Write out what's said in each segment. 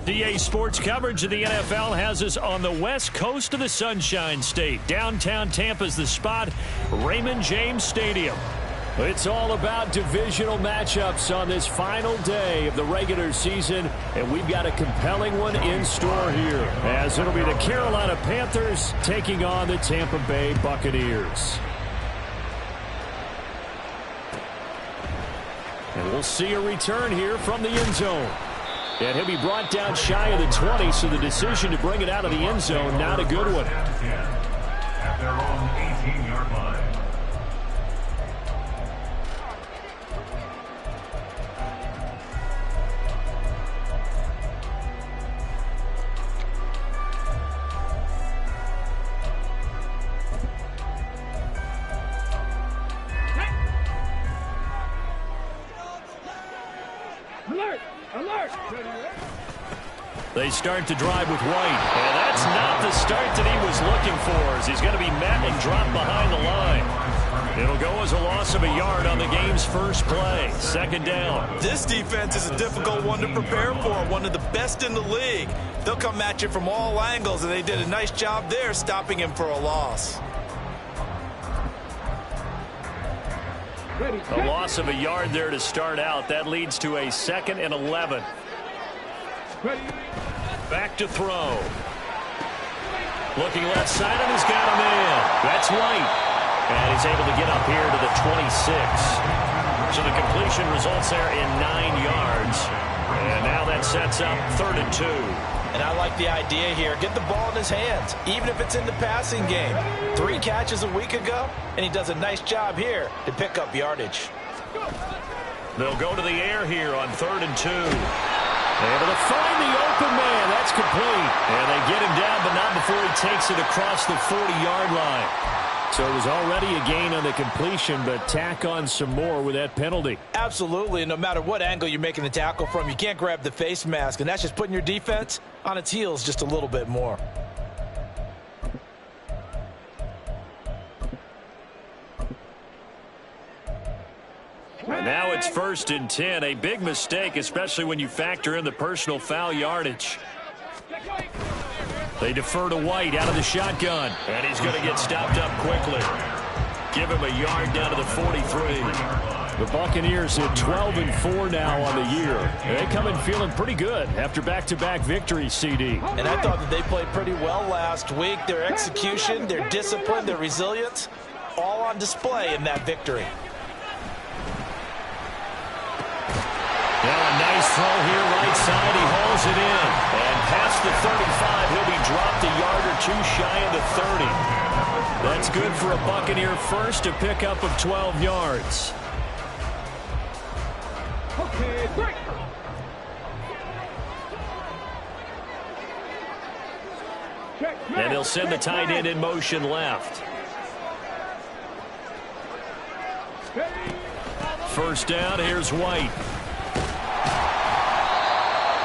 DA Sports coverage of the NFL has us on the west coast of the Sunshine State. Downtown Tampa's the spot, Raymond James Stadium. It's all about divisional matchups on this final day of the regular season, and we've got a compelling one in store here, as it'll be the Carolina Panthers taking on the Tampa Bay Buccaneers. And we'll see a return here from the end zone. And he'll be brought down shy of the 20, so the decision to bring it out of the end zone, not a good one. At their own 18-yard line. They start to drive with White, and that's not the start that he was looking for, as he's going to be met and dropped behind the line. It'll go as a loss of a yard on the game's first play. Second down. This defense is a difficult one to prepare for, one of the best in the league. They'll come at you from all angles, and they did a nice job there stopping him for a loss. A loss of a yard there to start out. That leads to a 2nd and 11. Back to throw. Looking left side, and he's got him in. That's White. And he's able to get up here to the 26. So the completion results there in 9 yards. And now that sets up 3rd and 2. And I like the idea here. Get the ball in his hands, even if it's in the passing game. 3 catches a week ago, and he does a nice job here to pick up yardage. They'll go to the air here on 3rd and 2. Able to find the open man. That's complete. And they get him down, but not before he takes it across the 40-yard line. So it was already a gain on the completion, but tack on some more with that penalty. Absolutely, and no matter what angle you're making the tackle from, you can't grab the face mask, and that's just putting your defense on its heels just a little bit more. And now it's 1st and 10. A big mistake, especially when you factor in the personal foul yardage. They defer to White out of the shotgun. And he's going to get stopped up quickly. Give him a yard down to the 43. The Buccaneers at 12-4 now on the year. They come in feeling pretty good after back-to-back victories, CD. And I thought that they played pretty well last week. Their execution, their discipline, their resilience, all on display in that victory. Now a nice throw here right side. He hauls it in. And past the 35, he'll be dropped a yard or 2 shy of the 30. That's good for a Buccaneer first, a pickup of 12 yards. Okay, break. And he'll send the tight end in motion left. First down, here's White.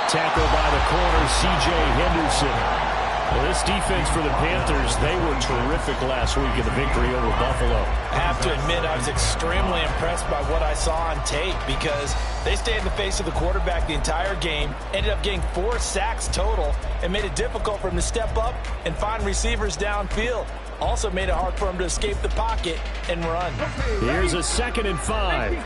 Tackled by the corner, C.J. Henderson. Well, this defense for the Panthers, they were terrific last week in the victory over Buffalo. I have to admit, I was extremely impressed by what I saw on tape because they stayed in the face of the quarterback the entire game, ended up getting 4 sacks total, and made it difficult for him to step up and find receivers downfield. Also made it hard for him to escape the pocket and run. Here's a 2nd and 5.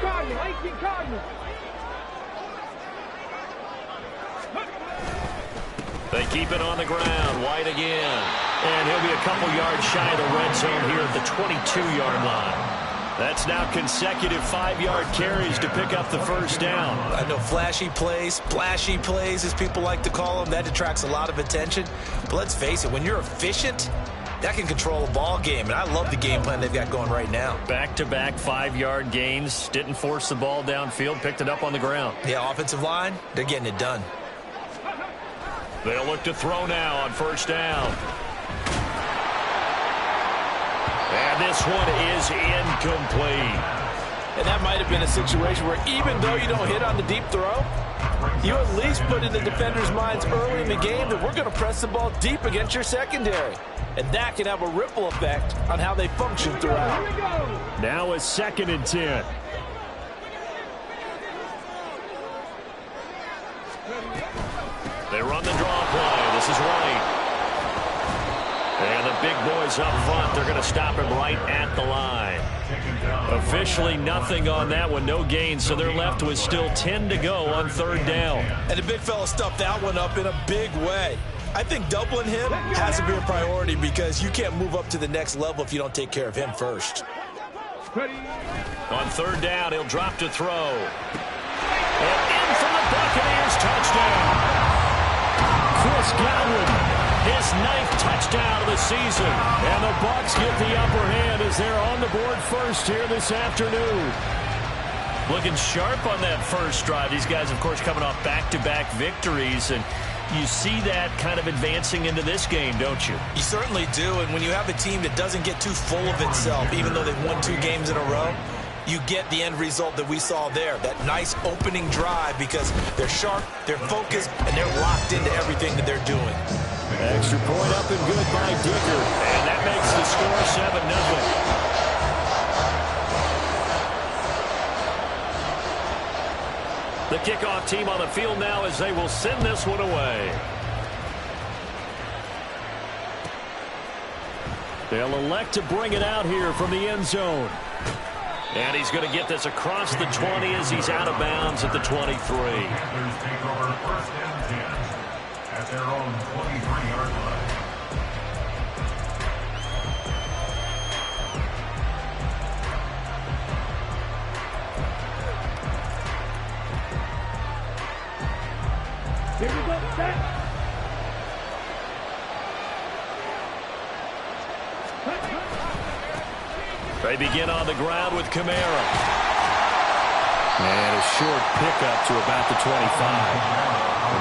They keep it on the ground. White again. And he'll be a couple yards shy of the red zone here at the 22-yard line. That's now consecutive 5-yard carries to pick up the first down. I know flashy plays, splashy plays, as people like to call them, that attracts a lot of attention. But let's face it, when you're efficient, that can control a ball game. And I love the game plan they've got going right now. Back-to-back 5-yard gains. Didn't force the ball downfield. Picked it up on the ground. Yeah, offensive line, they're getting it done. They'll look to throw now on first down. And this one is incomplete. And that might have been a situation where even though you don't hit on the deep throw, you at least put in the defender's minds early in the game that we're going to press the ball deep against your secondary. And that can have a ripple effect on how they function throughout. Now a 2nd and 10. They run the draw play. This is White. And the big boys up front, they're going to stop him right at the line. Officially nothing on that one, no gain, so they're left with still 10 to go on third down. And the big fella stuffed that one up in a big way. I think doubling him has to be a priority because you can't move up to the next level if you don't take care of him first. On third down, he'll drop to throw. And in for the Buccaneers, touchdown. Chris Godwin, his 9th touchdown of the season. And the Bucs get the upper hand as they're on the board first here this afternoon. Looking sharp on that first drive. These guys, of course, coming off back-to-back victories, and you see that kind of advancing into this game, don't you? You certainly do, and when you have a team that doesn't get too full of itself, even though they've won 2 games in a row, you get the end result that we saw there, that nice opening drive because they're sharp, they're focused, and they're locked into everything that they're doing. Extra point up and good by Dicker, and that makes the score 7-0. The kickoff team on the field now as they will send this one away. They'll elect to bring it out here from the end zone. And he's going to get this across the 20 as he's out of bounds at the 23. Panthers take over first and 10 at their own 23-yard line. Here we go, set. They begin on the ground with Kamara. And a short pickup to about the 25.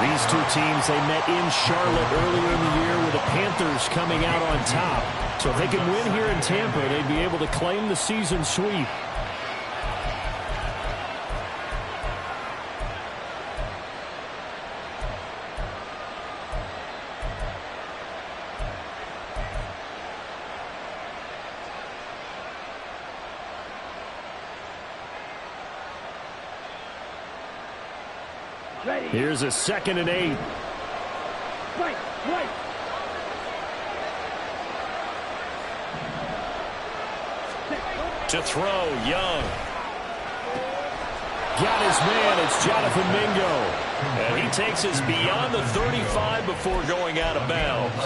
These two teams, they met in Charlotte earlier in the year with the Panthers coming out on top. So if they can win here in Tampa, they'd be able to claim the season sweep. Here's a 2nd and 8. Right. To throw, Young. Got his man, it's Jonathan Mingo. And he takes us beyond the 35 before going out of bounds.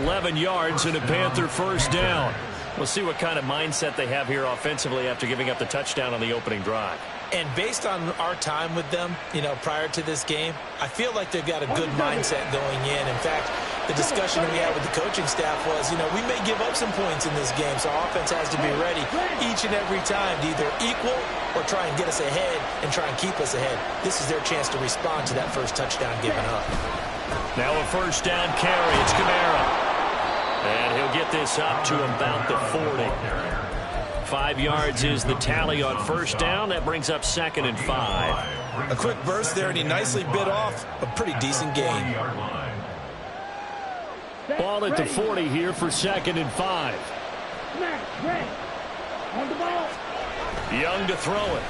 11 yards and a Panther first down. We'll see what kind of mindset they have here offensively after giving up the touchdown on the opening drive. And based on our time with them, prior to this game, I feel like they've got a good mindset going in. In fact, the discussion we had with the coaching staff was, we may give up some points in this game, so our offense has to be ready each and every time to either equal or try and get us ahead and try and keep us ahead. This is their chance to respond to that first touchdown given up. Now a first down carry. It's Kamara. And he'll get this up to about the 40. 5 yards is the tally on first down. That brings up 2nd and 5. A quick burst there, and he nicely bit off a pretty decent gain. Ball at the 40 here for 2nd and 5. Ready. On the ball. Young to throw it.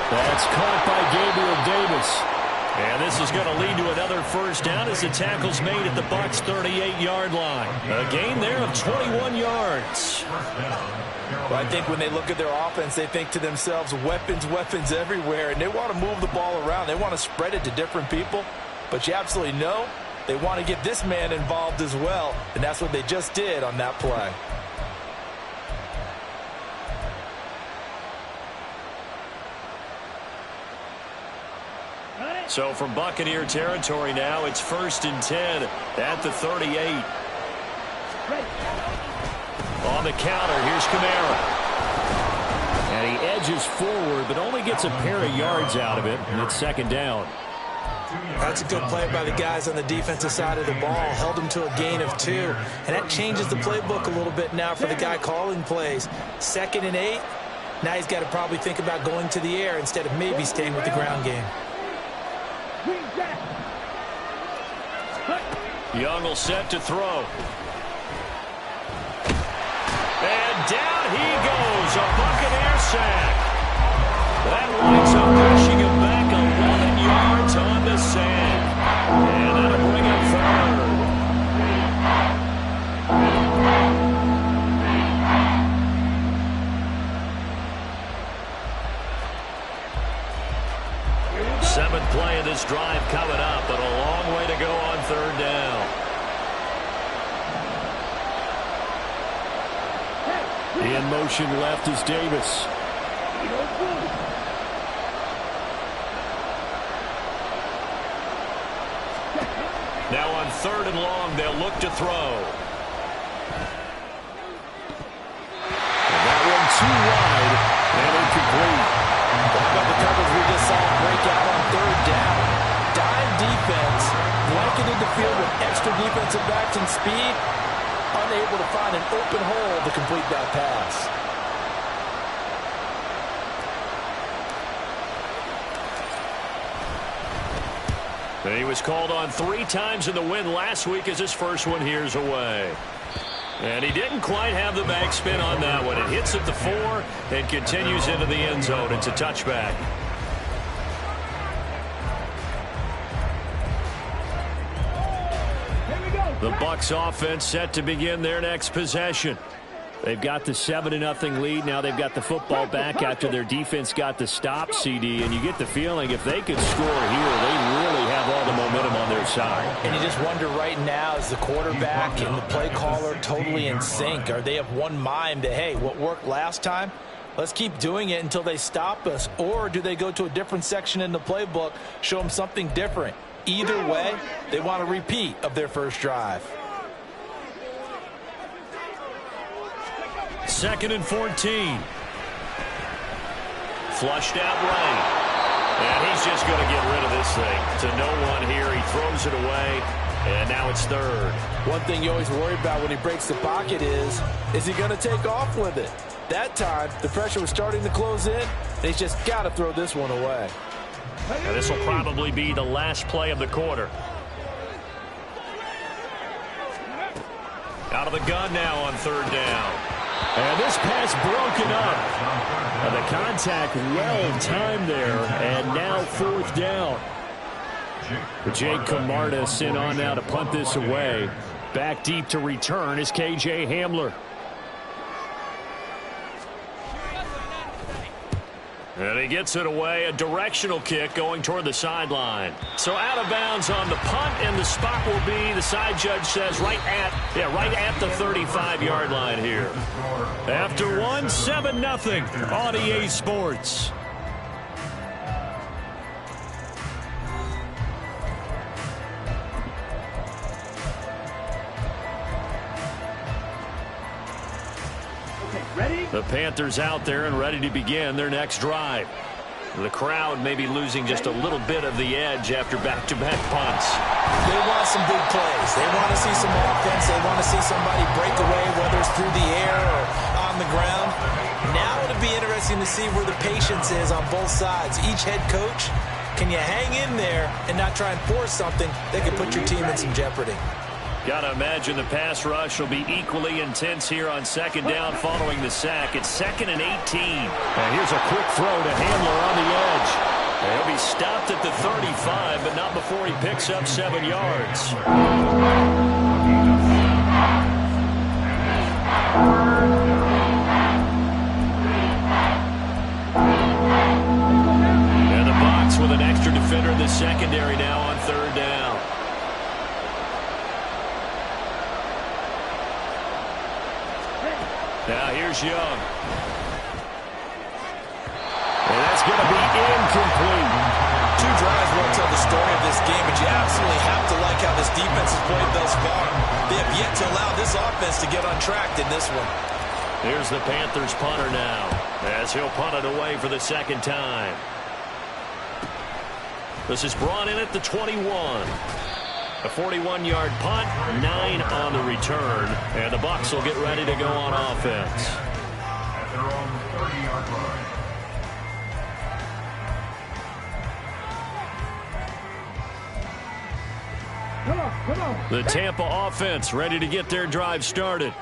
That's caught by Gabriel Davis. And this is going to lead to another first down as the tackle's made at the Bucs' 38-yard line. A gain there of 21 yards. Well, I think when they look at their offense, they think to themselves, weapons everywhere, and they want to move the ball around. They want to spread it to different people. But you absolutely know they want to get this man involved as well, and that's what they just did on that play. So from Buccaneer territory now, it's 1st and 10 at the 38. On the counter, here's Kamara. And he edges forward, but only gets a pair of yards out of it, and it's 2nd down. That's a good play by the guys on the defensive side of the ball. Held them to a gain of 2. And that changes the playbook a little bit now for the guy calling plays. 2nd and 8. Now he's got to probably think about going to the air instead of maybe staying with the ground game. Young will set to throw. And down he goes. A Buccaneer sack. That winds up pushing him back a Seventh play of this drive coming up, but a long way to go on third down. In motion left is Davis. Now on third and long, they'll look to throw. And that one too wide and incomplete. What about the coverage we just saw break out on third down? Dime defense, blanketed the field with extra defensive backs and speed, unable to find an open hole to complete that pass. And he was called on 3 times in the win last week as his first one here's away. And he didn't quite have the back spin on that one. It hits at the 4 and continues into the end zone. It's a touchback. The Bucs offense set to begin their next possession. They've got the 7-0 lead. Now they've got the football back after their defense got the stop, CD. And you get the feeling if they could score here, they really have all the momentum on their side. And you just wonder right now, is the quarterback and the play caller totally in sync? Are they of one mind that, hey, what worked last time, let's keep doing it until they stop us? Or do they go to a different section in the playbook, show them something different? Either way, they want a repeat of their first drive. 2nd and 14. Flushed out right. And he's just going to get rid of this thing. To no one here. He throws it away. And now it's third. One thing you always worry about when he breaks the pocket is he going to take off with it? That time, the pressure was starting to close in. And he's just got to throw this one away. And this will probably be the last play of the quarter. Out of the gun now on third down. And this pass broken up. And the contact well timed there. And now 4th down. Jake Camarda sent on now to punt this away. Back deep to return is KJ Hamler. And he gets it away, a directional kick going toward the sideline. So out of bounds on the punt, and the spot will be, the side judge says, right at the 35-yard line here. After one, 7-0 on EA Sports. The Panthers out there and ready to begin their next drive. The crowd may be losing just a little bit of the edge after back-to-back punts. They want some big plays. They want to see some offense. They want to see somebody break away, whether it's through the air or on the ground. Now it'll be interesting to see where the patience is on both sides. Each head coach, can you hang in there and not try and force something that could put your team in some jeopardy? Got to imagine the pass rush will be equally intense here on 2nd down following the sack. It's 2nd and 18. And here's a quick throw to Hamler on the edge. And he'll be stopped at the 35, but not before he picks up 7 yards. And the Bucs with an extra defender in the secondary now on 3rd down. Now here's Young. And that's going to be incomplete. 2 drives won't tell the story of this game, but you absolutely have to like how this defense has played thus far. They have yet to allow this offense to get untracked in this one. Here's the Panthers punter now, as he'll punt it away for the 2nd time. This is brought in at the 21. A 41-yard punt, 9 on the return, and the Bucs will get ready to go on offense. At their own 30-yard line. The Tampa offense ready to get their drive started.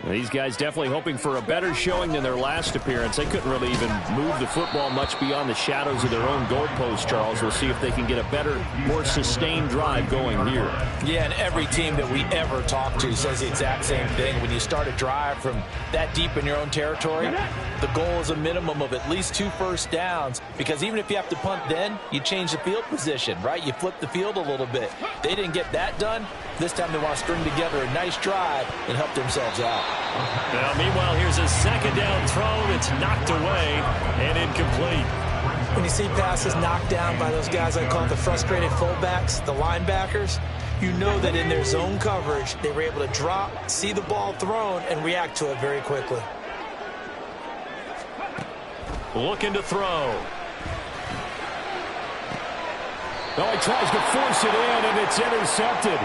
These guys definitely hoping for a better showing than their last appearance. They couldn't really even move the football much beyond the shadows of their own goalpost, Charles. We'll see if they can get a better, more sustained drive going here. Yeah, and every team that we ever talk to says the exact same thing. When you start a drive from that deep in your own territory, the goal is a minimum of at least 2 first downs, because even if you have to punt then, you change the field position, right? You flip the field a little bit. They didn't get that done. This time they want to string together a nice drive and help themselves out. Now, meanwhile, here's a second down throw that's knocked away and incomplete. When you see passes knocked down by those guys I call the frustrated fullbacks, the linebackers, you know that in their zone coverage, they were able to drop, see the ball thrown, and react to it very quickly. Looking to throw. Oh, he tries to force it in, and it's intercepted.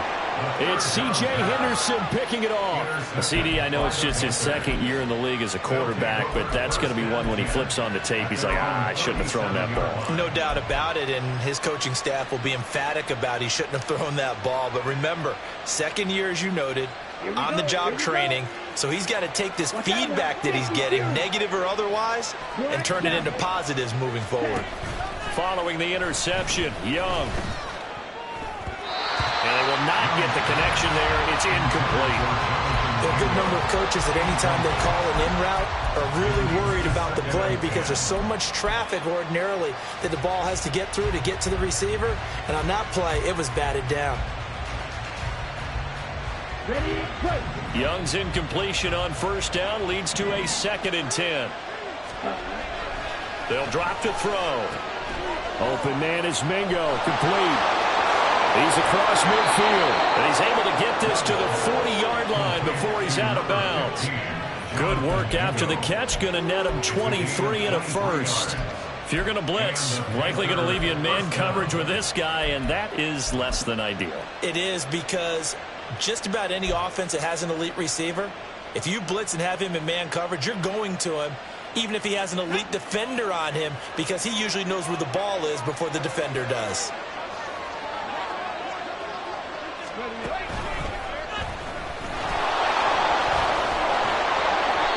It's C.J. Henderson picking it off. CD, I know it's just his second year in the league as a quarterback, but that's going to be one when he flips on the tape. He's like, I shouldn't have thrown that ball. No doubt about it, and his coaching staff will be emphatic about he shouldn't have thrown that ball. But remember, second year, as you noted, on-the-job training, so he's got to take this feedback that he's getting, negative or otherwise, and turn it into positives moving forward. Following the interception, Young. And they will not get the connection there. It's incomplete. A good number of coaches at any time they call an in route are really worried about the play because there's so much traffic ordinarily that the ball has to get through to get to the receiver. And on that play, it was batted down. Young's incompletion on first down leads to a 2nd and 10. They'll drop to throw. Open man is Mingo. Complete. He's across midfield, and he's able to get this to the 40-yard line before he's out of bounds. Good work after the catch. Going to net him 23 and a first. If you're going to blitz, likely going to leave you in man coverage with this guy, and that is less than ideal. It is, because just about any offense that has an elite receiver, if you blitz and have him in man coverage, you're going to him, even if he has an elite defender on him, because he usually knows where the ball is before the defender does.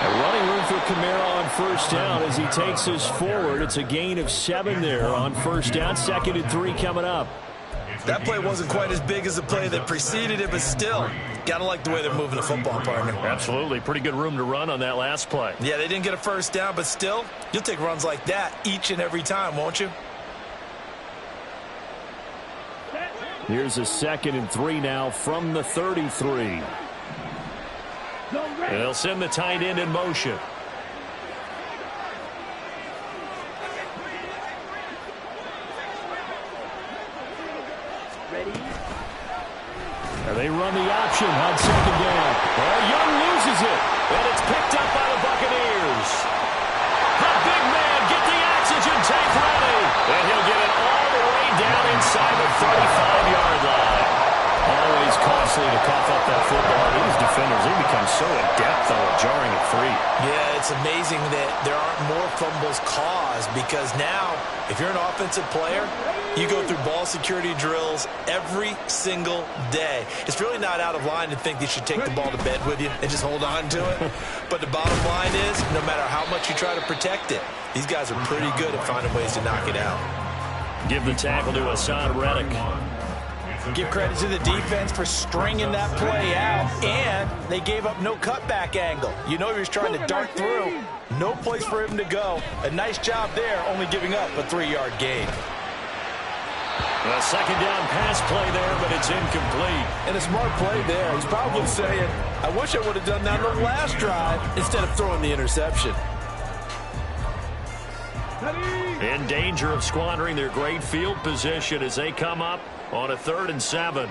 Running room for Kamara on first down as he takes us forward. It's a gain of 7 there on first down. 2nd and 3 coming up. That play wasn't quite as big as the play that preceded it, but still, got to like the way they're moving the football, partner. Absolutely. Pretty good room to run on that last play. Yeah, they didn't get a first down, but still, you'll take runs like that each and every time, won't you? Here's a 2nd and 3 now from the 33. They'll send the tight end in motion. They run the option on 2nd down. Well, Young loses it, and it's picked up by the Buccaneers. The big man, get the oxygen tank ready, and he'll get it all the way down inside the 35-yard line. Always costly to cough up that football. These defenders, they become so adept on jarring it free. Yeah, it's amazing that there aren't more fumbles caused, because now, if you're an offensive player, you go through ball security drills every single day. It's really not out of line to think you should take the ball to bed with you and just hold on to it. But the bottom line is, no matter how much you try to protect it, these guys are pretty good at finding ways to knock it out. Give the tackle to Hassan Reddick. Give credit to the defense for stringing that play out, and they gave up no cutback angle. You know he was trying to dart through. No place for him to go. A nice job there, only giving up a 3-yard gain. A 2nd down pass play there, but it's incomplete. And a smart play there. He's probably saying, I wish I would have done that on the last drive instead of throwing the interception. In danger of squandering their great field position as they come up on a 3rd and 7.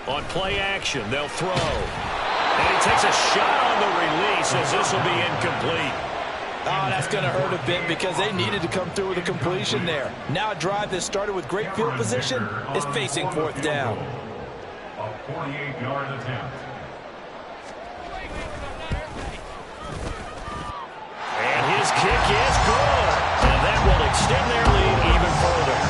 On play action, they'll throw. And he takes a shot on the release as this will be incomplete. Oh, that's going to hurt a bit because they needed to come through with a completion there. Now a drive that started with great field position is facing 4th down. A 48-yard attempt. And his kick is good. And that will extend their lead even further.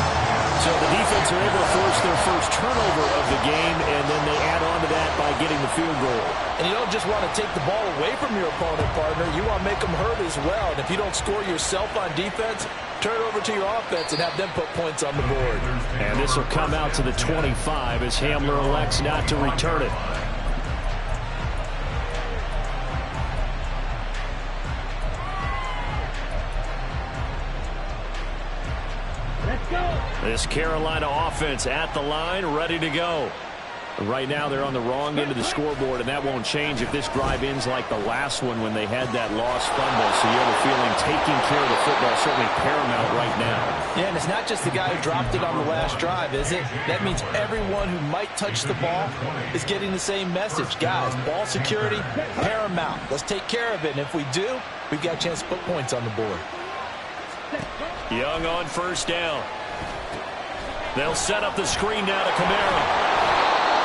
So the defense are able to force their first turnover of the game, and then they add on to that by getting the field goal. And you don't just want to take the ball away from your opponent, partner. You want to make them hurt as well. And if you don't score yourself on defense, turn it over to your offense and have them put points on the board. And this will come out to the 25 as Hamler elects not to return it. This Carolina offense at the line, ready to go. Right now they're on the wrong end of the scoreboard, and that won't change if this drive ends like the last one when they had that lost fumble. So you have a feeling taking care of the football is certainly paramount right now. Yeah, and it's not just the guy who dropped it on the last drive, is it? That means everyone who might touch the ball is getting the same message. Guys, ball security, paramount. Let's take care of it, and if we do, we've got a chance to put points on the board. Young on first down. They'll set up the screen down to Kamara.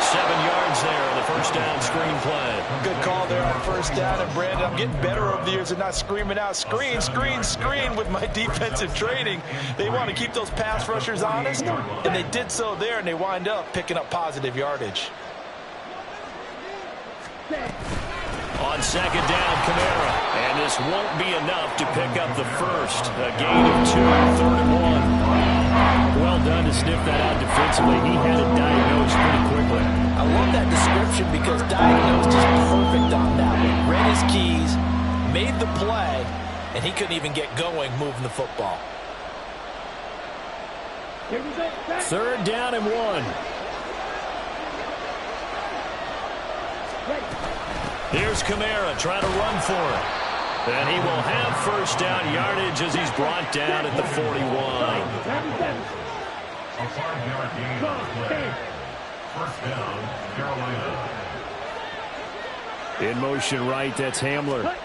7 yards there on the first down screen play. Good call there on first down. And, Brandon, I'm getting better over the years and not screaming out, screen, screen, screen with my defensive training. They want to keep those pass rushers honest, and they did so there, and they wind up picking up positive yardage. On second down, Kamara. And this won't be enough to pick up the first. A gain of 2, 3rd and 1. Well done to sniff that out defensively. He had it diagnosed pretty quickly. I love that description because diagnosed is perfect on that one. Read his keys, made the play, and he couldn't even get going moving the football. 3rd down and 1. Here's Kamara trying to run for it. And he will have first down yardage as he's brought down at the 41. A 5-yard gain on the play. First down, Carolina. In motion right, that's Hamler.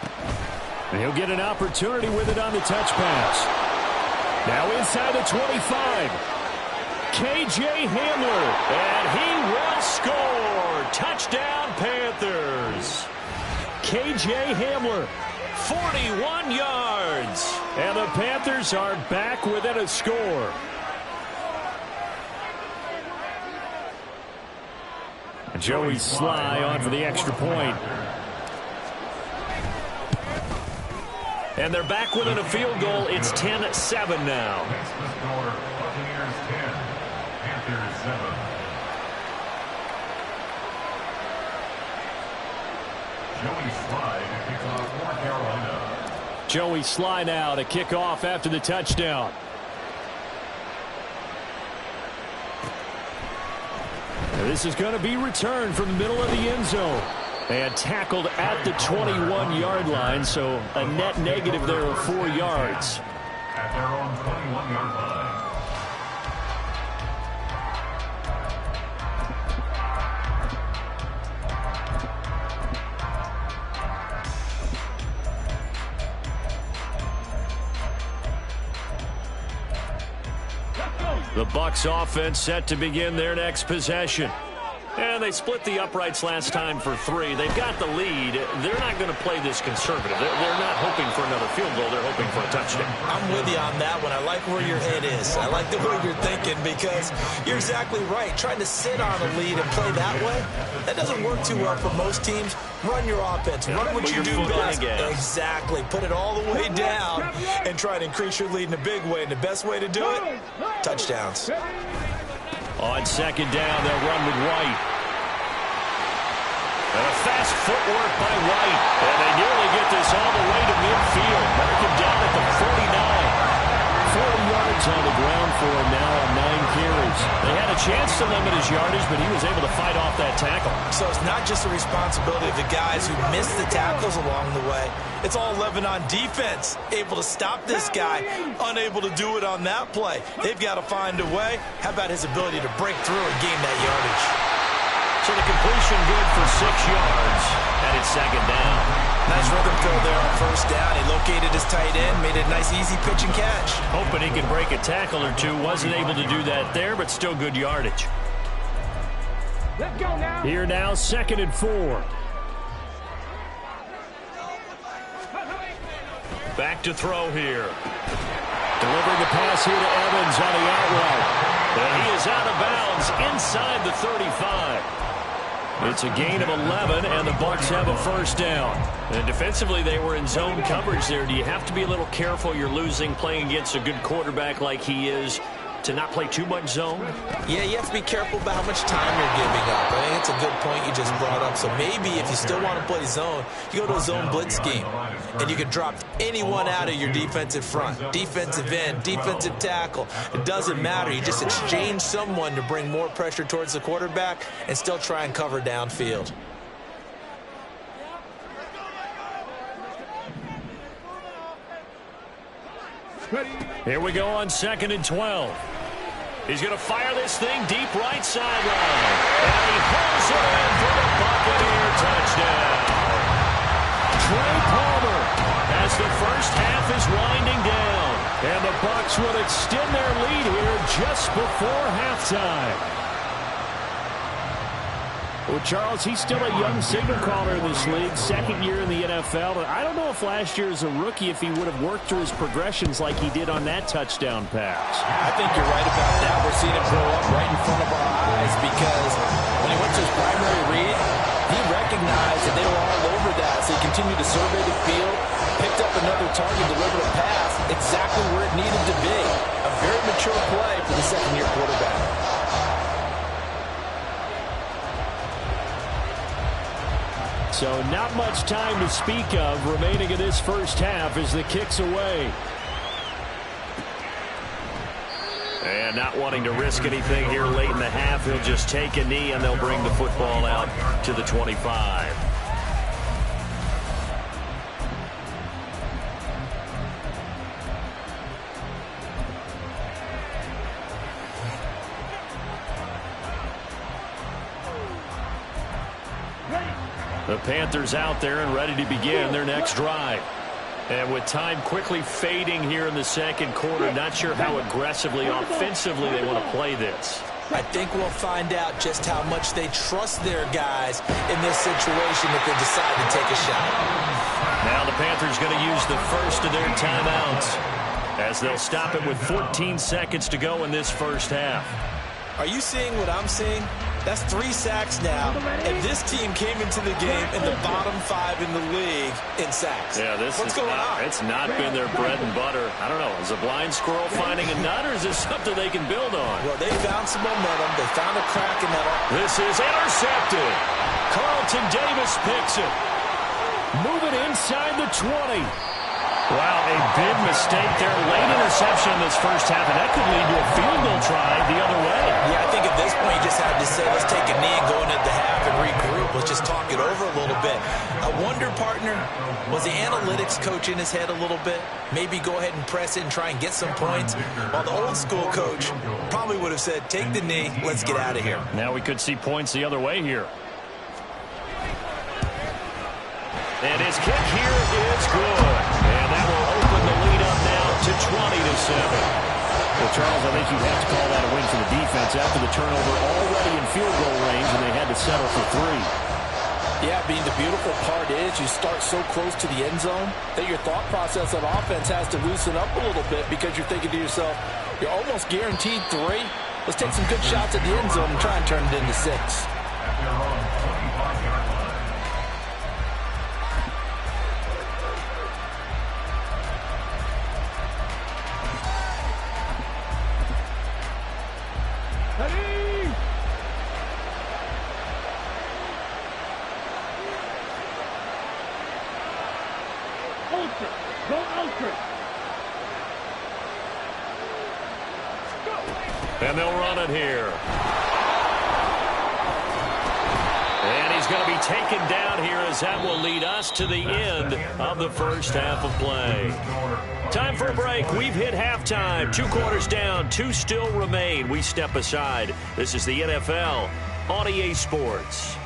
And he'll get an opportunity with it on the touch pass. Now inside the 25. KJ Hamler. And he will score. Touchdown, Panthers. KJ Hamler. 41 yards. And the Panthers are back within a score. Joey Sly on for the extra point. And they're back within a field goal. It's 10-7 now. Next to score, Buccaneers 10, Panthers 7. Joey Sly to kick off for Carolina. Joey Sly now to kick off after the touchdown. And this is going to be returned from the middle of the end zone. And tackled at the 21-yard line, so a net negative there of 4 yards. At their own 21-yard line. The Bucs offense set to begin their next possession. And they split the uprights last time for 3. They've got the lead. They're not going to play this conservative. They're not hoping for another field goal. They're hoping for a touchdown. I'm with you on that one. I like where your head is. I like the way you're thinking because you're exactly right. Trying to sit on a lead and play that way, that doesn't work too well for most teams. Run your offense. Run what you do best. Exactly. Put it all the way down and try to increase your lead in a big way. And the best way to do it, touchdowns. On second down, they'll run with White. And a fast footwork by White. And they nearly get this all the way to midfield. Mark him down at the 49. 40 yards on the ground for him now on 9 carries. They had a chance to limit his yardage, but he was able to fight off that tackle. So it's not just the responsibility of the guys who missed the tackles along the way. It's all 11 on defense. Able to stop this guy, unable to do it on that play. They've got to find a way. How about his ability to break through and gain that yardage? So the completion good for 6 yards, and it's second down. Nice rhythm throw there on first down. He located his tight end, made it a nice easy pitch and catch. Hoping he could break a tackle or two. Wasn't able to do that there, but still good yardage. Let's go now. Here now, 2nd and 4. Back to throw here. Delivering the pass here to Evans on the out route. And he is out of bounds inside the 35. It's a gain of 11, and the Bucs have a first down. And defensively, they were in zone coverage there. Do you have to be a little careful? You're losing, playing against a good quarterback like he is, to not play too much zone? Yeah, you have to be careful about how much time you're giving up. I think it's a good point you just brought up. So maybe if you still want to play zone, you go to a zone blitz scheme, and you can drop anyone out of your defensive front, defensive end, defensive tackle. It doesn't matter. You just exchange someone to bring more pressure towards the quarterback and still try and cover downfield. Here we go on 2nd and 12. He's going to fire this thing deep right sideline. And he hauls it in for the Buccaneer touchdown. Trey Palmer as the first half is winding down. And the Bucs will extend their lead here just before halftime. Well, Charles, he's still a young signal caller in this league, second year in the NFL. And I don't know if last year as a rookie if he would have worked through his progressions like he did on that touchdown pass. I think you're right about that. We're seeing him grow up right in front of our eyes because when he went to his primary read, he recognized that they were all over that. So he continued to survey the field, picked up another target, delivered a pass exactly where it needed to be. A very mature play for the second-year quarterback. So not much time to speak of remaining in this first half as the kick's away. And not wanting to risk anything here late in the half, he'll just take a knee and they'll bring the football out to the 25. The Panthers out there and ready to begin their next drive. And with time quickly fading here in the second quarter, not sure how aggressively, offensively they want to play this. I think we'll find out just how much they trust their guys in this situation if they decide to take a shot. Now the Panthers going to use the first of their timeouts as they'll stop it with 14 seconds to go in this first half. Are you seeing what I'm seeing? That's 3 sacks now, and this team came into the game in the bottom 5 in the league in sacks. Yeah, What's going on? It's not been their bread and butter. I don't know. Is a blind squirrel finding a nut, or is this something they can build on? Well, they found some momentum. They found a crack in that. This is intercepted. Carlton Davis picks it. Moving inside the 20. Wow, a big mistake there. Late interception in this first half, and that could lead to a field goal try the other way. Yeah, I think at this point you just have to say, let's take a knee and go into the half and regroup. Let's just talk it over a little bit. I wonder, partner, was the analytics coach in his head a little bit? Maybe go ahead and press it and try and get some points? While the old school coach probably would have said, take the knee, let's get out of here. Now we could see points the other way here. And his kick here is good. And that will open the lead up now to 20-7. Well, Charles, I think you'd have to call that a win for the defense after the turnover already in field goal range, and they had to settle for 3. Yeah, Bean, the beautiful part is you start so close to the end zone that your thought process on offense has to loosen up a little bit because you're thinking to yourself, you're almost guaranteed 3. Let's take some good shots at the end zone and try and turn it into 6. And they'll run it here. And he's going to be taken down here as that will lead us to the end of the first half of play. Time for a break. We've hit halftime. 2 quarters down. 2 still remain. We step aside. This is the NFL on EA Sports.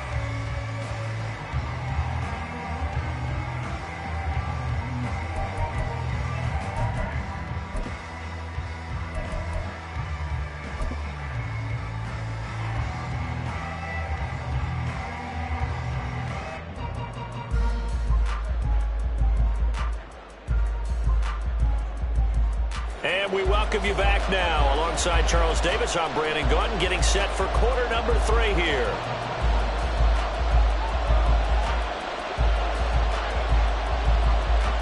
And we welcome you back now. Alongside Charles Davis, I'm Brandon Gaudin, getting set for quarter number 3 here.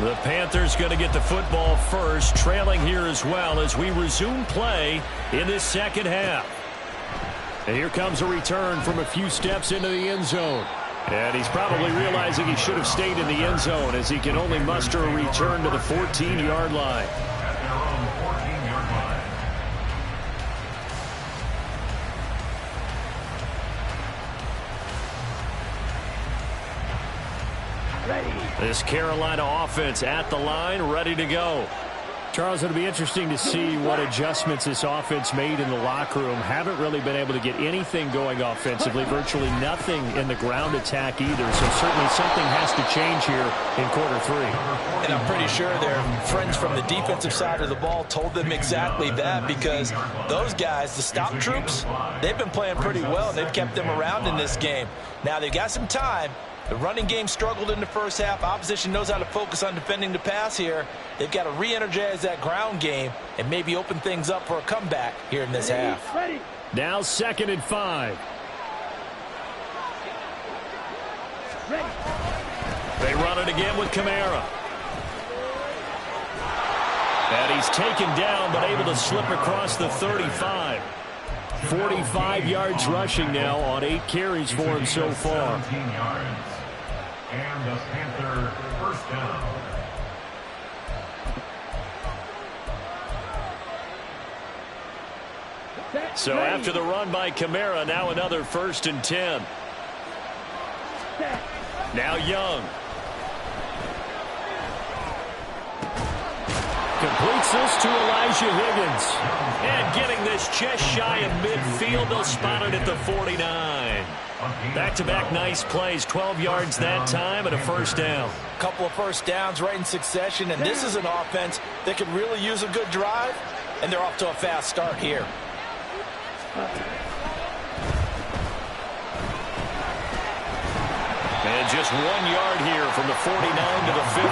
The Panthers going to get the football first, trailing here as well as we resume play in this second half. And here comes a return from a few steps into the end zone. And he's probably realizing he should have stayed in the end zone as he can only muster a return to the 14-yard line. At their own 14-yard line. This Carolina offense at the line, ready to go. Charles, it'll be interesting to see what adjustments this offense made in the locker room. Haven't really been able to get anything going offensively, virtually nothing in the ground attack either. So certainly something has to change here in quarter three. And I'm pretty sure their friends from the defensive side of the ball told them exactly that, because those guys, the stop troops, they've been playing pretty well, and they've kept them around in this game. Now they've got some time. The running game struggled in the first half. Opposition knows how to focus on defending the pass here. They've got to re-energize that ground game and maybe open things up for a comeback here in this half. Now 2nd and 5. They run it again with Kamara. And he's taken down but able to slip across the 35. 45 yards rushing now on 8 carries for him so far. 17 yards. And the Panther first down. So after the run by Kamara, now another 1st and 10. Now Young. Completes this to Elijah Higgins. And getting this just shy of midfield, they'll spot it at the 49. Back-to-back nice plays, 12 yards that time and a first down. A couple of first downs right in succession, and this is an offense that could really use a good drive, and they're off to a fast start here. And just 1 yard here from the 49 to the 50.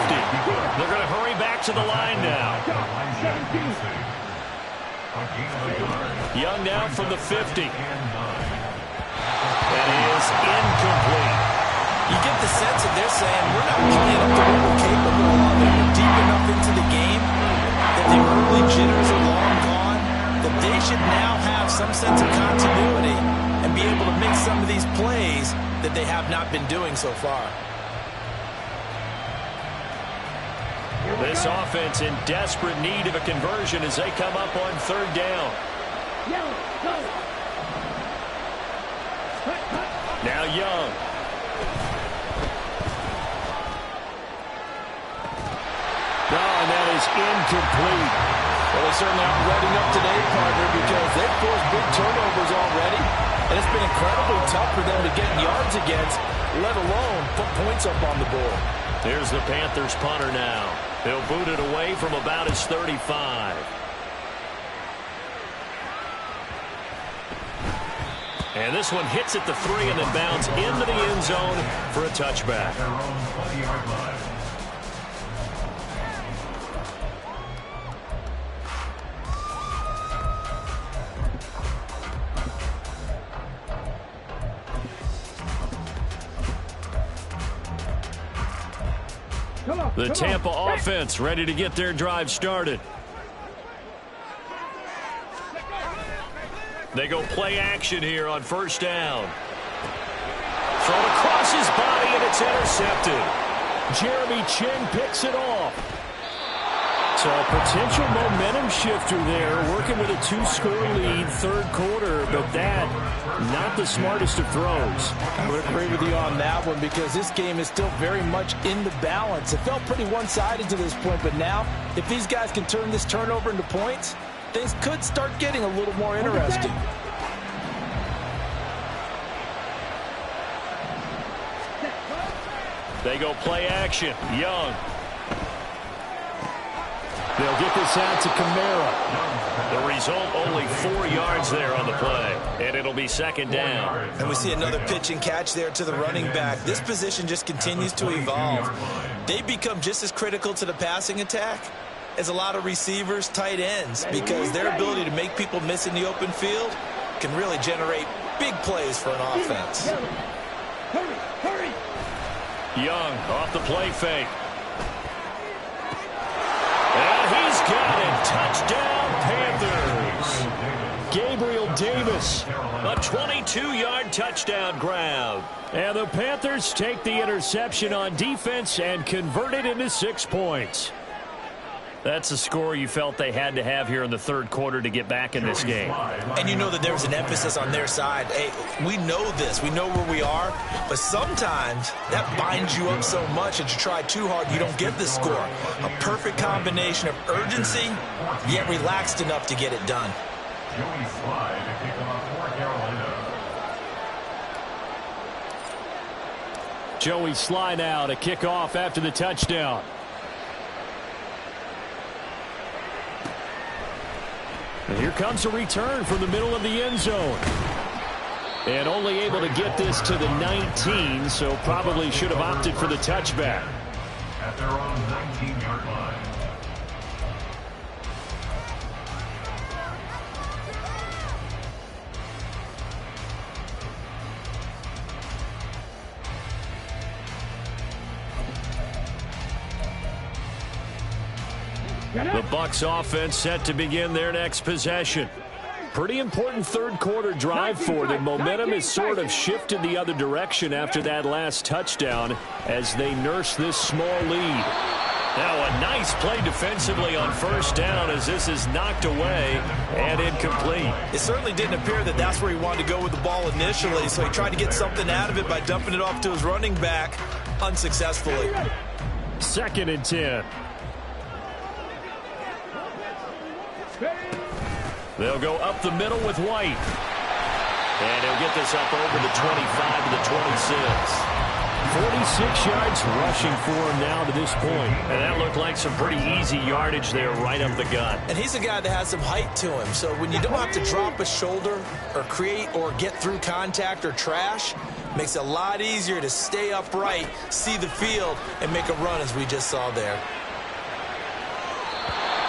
They're going to hurry back to the line now. Young now from the 50. That is incomplete. You get the sense that they're saying, we're not playing up to what we're capable of, and we're deep enough into the game that the early jitters are long gone, that they should now have some sense of continuity and be able to make some of these plays that they have not been doing so far. This offense in desperate need of a conversion as they come up on 3rd down. Now Young. And that is incomplete. Well, they certainly aren't reading up today, partner, because they've forced big turnovers already, and it's been incredibly tough for them to get yards against, let alone put points up on the board. Here's the Panthers punter now. They'll boot it away from about his 35. And this one hits at the 3 and then bounds into the end zone for a touchback. Their own 20-yard line. The Tampa offense ready to get their drive started. They go play action here on 1st down. Thrown across his body, and it's intercepted. Jeremy Chinn picks it off. So a potential momentum shifter there, working with a 2-score lead, 3rd quarter, but that, not the smartest of throws. I would agree with you on that one, because this game is still very much in the balance. It felt pretty one-sided to this point, but now, if these guys can turn this turnover into points, things could start getting a little more interesting. They go play action. Young. They'll get this out to Kamara. The result, only 4 yards there on the play. And it'll be 2nd down. And we see another pitch and catch there to the running back. This position just continues to evolve. They become just as critical to the passing attack as a lot of receivers, tight ends, because their ability to make people miss in the open field can really generate big plays for an offense. Young off the play fake. got it. Touchdown, Panthers. Gabriel Davis, a 22-yard touchdown grab. And the Panthers take the interception on defense and convert it into 6 points. That's a score you felt they had to have here in the third quarter to get back in this game. And you know that there was an emphasis on their side. Hey, we know this. We know where we are. But sometimes that binds you up so much that you try too hard, you don't get the score. A perfect combination of urgency, yet relaxed enough to get it done. Joey Slye to kick off for Carolina. Joey Slye now to kick off after the touchdown. And here comes a return from the middle of the end zone. And only able to get this to the 19, so probably should have opted for the touchback. At their own 19-yard line. The Bucs offense set to begin their next possession. Pretty important third quarter drive for them. Momentum has sort of shifted the other direction after that last touchdown as they nurse this small lead. Now a nice play defensively on first down as this is knocked away and incomplete. It certainly didn't appear that that's where he wanted to go with the ball initially, so he tried to get something out of it by dumping it off to his running back unsuccessfully. 2nd and 10. They'll go up the middle with White. And he'll get this up over the 25 to the 26. 46 yards rushing for him now to this point. And that looked like some pretty easy yardage there right up the gut. And he's a guy that has some height to him. So when you don't have to drop a shoulder or create or get through contact or trash, makes it a lot easier to stay upright, see the field, and make a run as we just saw there.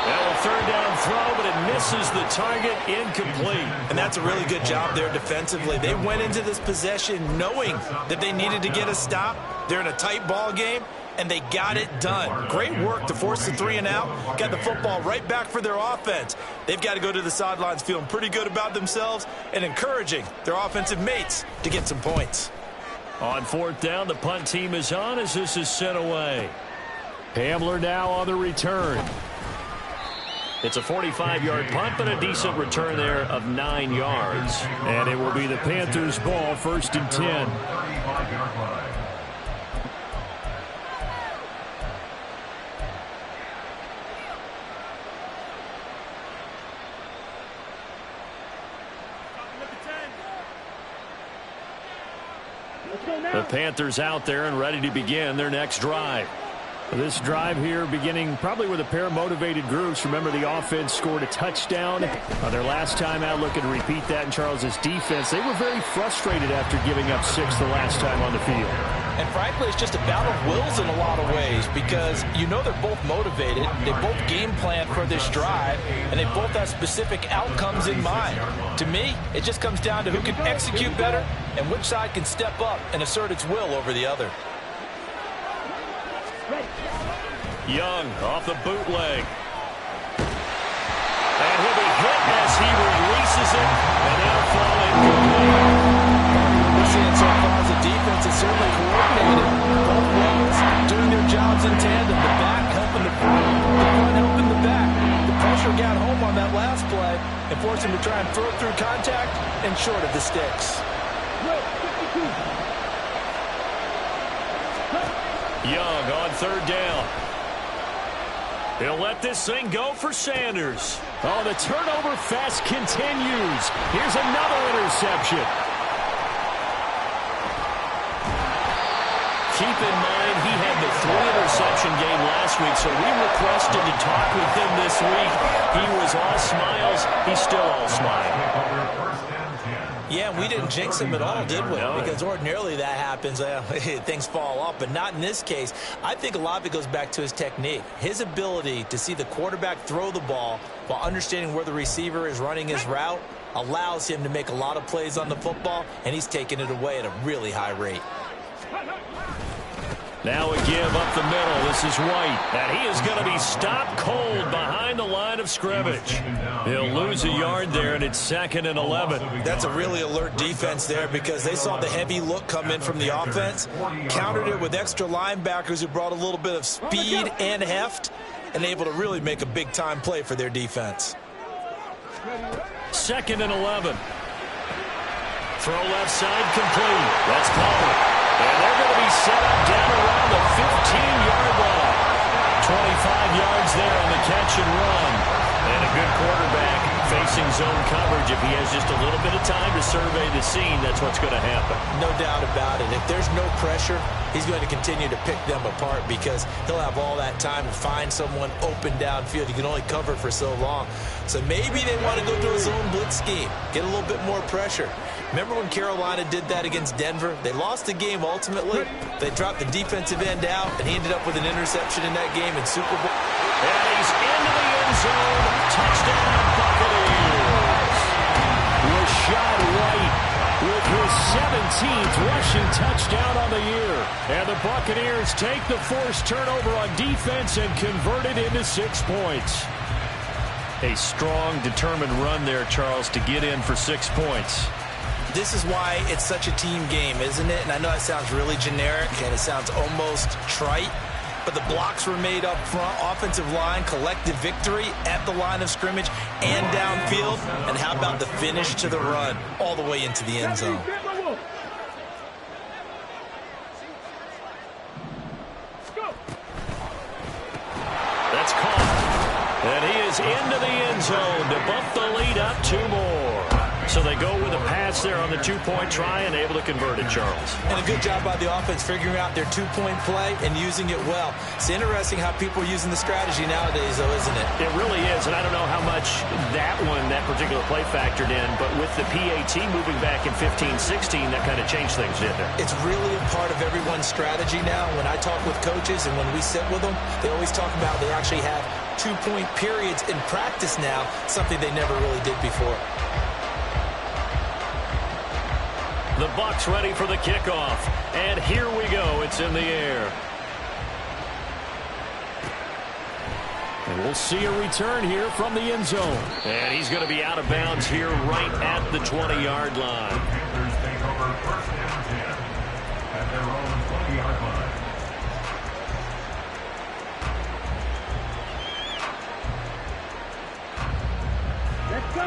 Well, a third down throw, but it misses the target, incomplete. And that's a really good job there defensively. They went into this possession knowing that they needed to get a stop. They're in a tight ball game, and they got it done. Great work to force the 3 and out. Got the football right back for their offense. They've got to go to the sidelines feeling pretty good about themselves and encouraging their offensive mates to get some points. On 4th down, the punt team is on as this is sent away. Hamler now on the return. It's a 45-yard punt, but a decent return there of 9 yards. And it will be the Panthers' ball, 1st and 10. 35-yard line. The Panthers out there and ready to begin their next drive. This drive here beginning probably with a pair of motivated groups. Remember, the offense scored a touchdown their last time out. Looking to repeat that in Charles's defense. They were very frustrated after giving up 6 the last time on the field. And frankly, it's just a battle of wills in a lot of ways because you know they're both motivated. They both game plan for this drive, and they both have specific outcomes in mind. To me, it just comes down to who can execute better and which side can step up and assert its will over the other. Young off the bootleg. And he'll be hit as he releases it, and they'll fall incomplete. We're seeing so far as the defense is certainly coordinated. Both ways doing their jobs in tandem. The back helping the front helping the back. The pressure got home on that last play and forced him to try and throw it through contact and short of the sticks. Young on 3rd down. He'll let this thing go for Sanders. Oh, the turnover fest continues. Here's another interception. Keep in mind, he had the 3-interception game last week, so we requested to talk with him this week. He was all smiles. He's still all smile. Yeah, we didn't jinx him at all, did we? No. Because ordinarily that happens. Things fall off, but not in this case. I think a lot of it goes back to his technique. His ability to see the quarterback throw the ball while understanding where the receiver is running his route allows him to make a lot of plays on the football, and he's taking it away at a really high rate. Now a give up the middle. This is White. And he is going to be stopped cold behind the line of scrimmage. He'll lose a yard there, and it's 2nd and 11. That's a really alert defense there because they saw the heavy look come in from the offense, countered it with extra linebackers who brought a little bit of speed and heft, and able to really make a big-time play for their defense. 2nd and 11. Throw left side complete. That's Palmer. And they're going to be set up down around the 15-yard line. 25 yards there on the catch and run. And a good quarterback facing zone coverage. If he has just a little bit of time to survey the scene, that's what's going to happen. No doubt about it. If there's no pressure, he's going to continue to pick them apart because he'll have all that time to find someone open downfield. You can only cover for so long. So maybe they want to go to a zone blitz scheme, get a little bit more pressure. Remember when Carolina did that against Denver? They lost the game ultimately. They dropped the defensive end out, and he ended up with an interception in that game in Super Bowl. And he's into the end zone. Touchdown, Buccaneers. Rachaad White with his 17th rushing touchdown on the year. And the Buccaneers take the forced turnover on defense and convert it into 6 points. A strong, determined run there, Charles, to get in for 6 points. This is why it's such a team game, isn't it? And I know it sounds really generic and it sounds almost trite, but the blocks were made up front, offensive line, collective victory at the line of scrimmage and downfield. And how about the finish to the run all the way into the end zone? That's caught. And he is into the end zone to bump the lead up 2 more. So they go with a pass there on the 2-point try and able to convert it, Charles. And a good job by the offense figuring out their 2-point play and using it well. It's interesting how people are using the strategy nowadays, though, isn't it? It really is, and I don't know how much that particular play factored in, but with the PAT moving back in 15-16, that kind of changed things, didn't it? It's really a part of everyone's strategy now. When I talk with coaches and when we sit with them, they always talk about they actually have 2-point periods in practice now, something they never really did before. The Bucs ready for the kickoff. And here we go. It's in the air. And we'll see a return here from the end zone. And he's going to be out of bounds here right at the 20-yard line. The Panthers take over 1st and 10 at their own 20-yard